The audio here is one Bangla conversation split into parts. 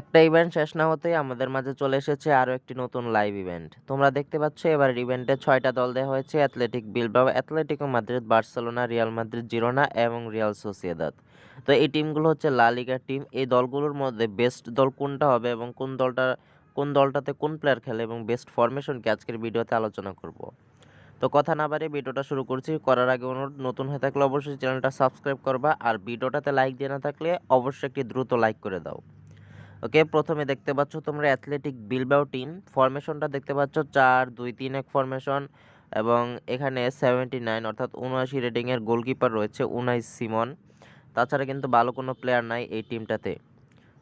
একটা ইভেন্ট শেষ না হতেই আমাদের মাঝে চলে এসেছে আরও একটি নতুন লাইভ ইভেন্ট। তোমরা দেখতে পাচ্ছ এবার ইভেন্টে 6টা দল দেওয়া হয়েছে: athletic Bilbao, Atletico Madrid, Barcelona, Real Madrid, Girona এবং রিয়াল সোসিয়েদাদ। তো এই টিমগুলো হচ্ছে লা লিগার টিম। এই দলগুলোর মধ্যে বেস্ট দল কোনটা হবে এবং কোন দলটাতে কোন প্লেয়ার খেলে এবং বেস্ট ফরমেশনকে আজকের ভিডিওতে আলোচনা করব। তো কথা না বাড়িয়ে ভিডিওটা শুরু করছি। করার আগে অনুরোধ, নতুন হয়ে থাকলে অবশ্যই চ্যানেলটা সাবস্ক্রাইব করবা, আর ভিডিওটাতে লাইক দিয়ে না থাকলে অবশ্যই একটি দ্রুত লাইক করে দাও। ওকে, প্রথমে দেখতে পাচ্ছ তোমরা অ্যাথলেটিক বিলবাও টিম। ফরমেশনটা দেখতে পাচ্ছ 4-2-3-1 ফরমেশন, এবং এখানে 79 অর্থাৎ 79 রেটিংয়ের গোলকিপার রয়েছে উনাই সিমন। তাছাড়া কিন্তু ভালো কোনো প্লেয়ার নাই এই টিমটাতে।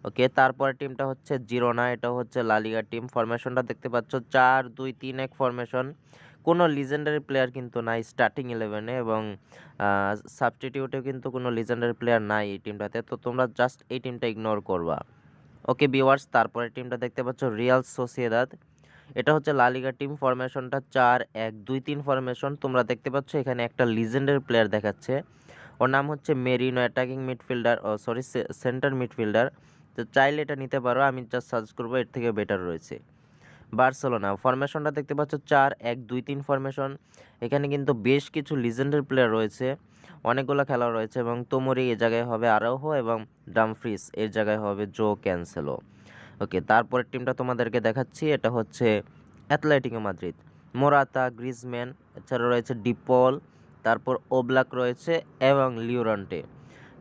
ওকে, তারপরে টিমটা হচ্ছে জিরোনা, এটা হচ্ছে লা লিগার টিম। ফরমেশনটা দেখতে পাচ্ছ 4-2-3-1 ফরমেশন। কোনো লিজেন্ডারি প্লেয়ার কিন্তু নাই স্টার্টিং 11-এ, এবং সাবস্টিটিউটেও কিন্তু কোনো লিজেন্ডারি প্লেয়ার নাই এই টিমটাতে। তো তোমরা জাস্ট এই টিমটা ইগনোর করবা। ওকে ভিউয়ার্স, তারপরে টিমটা দেখতে পাচ্ছ রিয়াল সোসিয়েদাদ। এটা হচ্ছে লা লিগা টিম। ফরমেশনটা 4-1-2-3 ফরমেশন। তোমরা দেখতে পাচ্ছ এখানে একটা লিজেন্ডারি প্লেয়ার দেখাচ্ছে, ওর নাম হচ্ছে merino, attacking midfielder, centre midfielder. তো চাইলে এটা নিতে পারো, আমি জাস্ট সার্চ করবো, এর থেকে বেটার রয়েছে। বার্সেলোনা ফরমেশনটা দেখতে পাচ্ছ 4-1-2-3 ফরমেশন। এখানে কিন্তু বেশ কিছু লিজেন্ডারি প্লেয়ার রয়েছে, অনেকগুলো খেলা রয়েছে, এবং তোমরি এ জায়গায় হবে আরাউহো, এবং ডামফ্রিস এর জায়গায় হবে জো ক্যানসেলো। ওকে, তারপরের টিমটা তোমাদেরকে দেখাচ্ছি, এটা হচ্ছে অ্যাথলেটিকো মাদ্রিদ। মোরাতা, গ্রিজম্যান, এছাড়া রয়েছে ডিপল, তারপর ওব্লাক রয়েছে এবং লিওরান্টে।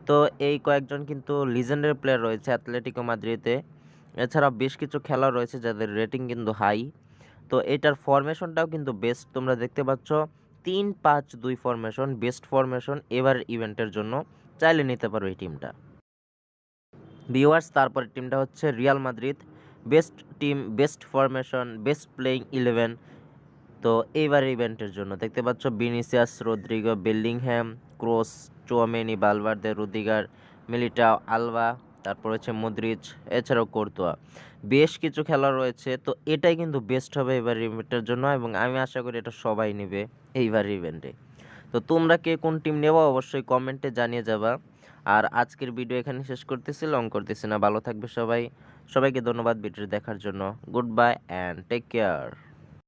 তো এই কয়েকজন কিন্তু লিজেন্ডারি প্লেয়ার রয়েছে অ্যাথলেটিকো মাদ্রিদে। এছাড়াও বেশ কিছু খেলা রয়েছে যাদের রেটিং কিন্তু হাই। তো এটার ফরমেশনটাও কিন্তু বেস্ট। তোমরা দেখতে পাচ্ছ 3-5-2 ফরমেশন, বেস্ট ফরমেশন এবার ইভেন্টের জন্য। চাইলে নিতে পারো এই টিমটা। ভিউয়ার্স, তারপরের টিমটা হচ্ছে Real Madrid. Best team, best formation, best playing 11। তো এইবার ইভেন্টের জন্য দেখতে পাচ্ছ Vinicius, Rodrygo, Bellingham, Kroos, Tchouameni, Valverde, Rudiger, Militao, Alaba, তারপর হচ্ছে মদ্রিচ, এছাড়াও কোর্তোয়া। বেশ কিছু খেলা রয়েছে, তো এটাই কিন্তু বেস্ট হবে এবার ইভেন্টের জন্য, এবং আমি আশা করি এটা সবাই নেবে এইবার ইভেন্টে। তো তোমরা কে কোন টিম নেবা অবশ্যই কমেন্টে জানিয়ে যাবা। আর আজকের ভিডিও এখানে শেষ করতেছি, লং করতেছি না। ভালো থাকবে সবাই। সবাইকে ধন্যবাদ ভিডিও দেখার জন্য। Goodbye and take care.